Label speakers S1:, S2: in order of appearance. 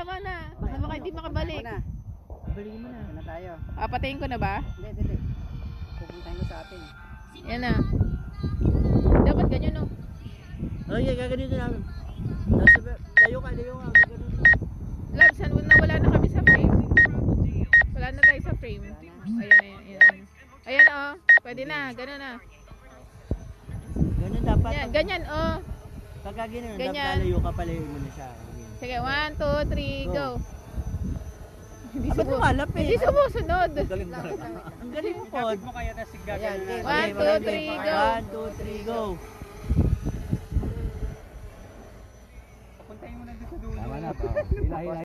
S1: tama na. Baka hindi makabalik.
S2: Na.
S3: Balikin mo na.
S2: Na tayo.
S1: Patayin ko na ba?
S2: Hindi. Pupuntahin ko sa atin.
S1: Yan na. Dapat ganyan no.
S3: Oh, yeah, gaganito namin. Layo ka. Gaganito.
S1: Labs, nawala na kami sa frame. Wala na tayo sa frame. Ayan. Ayan oh. Pwede na. Ganun na.
S3: Ganun dapat.
S1: Yan, ganyan oh.
S3: Pagka ganun, dapat
S1: Ganyan.
S3: lalayo ka, palayo mo na siya.
S1: Sige, 1, 2, 3, go. Hindi
S3: Ba't lumalapit?
S1: Hindi sumusunod.
S3: Ang galing mo, Pod.
S2: mo kaya na si
S1: Ayan,
S2: Gagan.
S1: 1, 2, 3, go.
S3: 1, 2, 3, go.
S2: Puntahin mo na dito sa dulo.
S4: Tama na.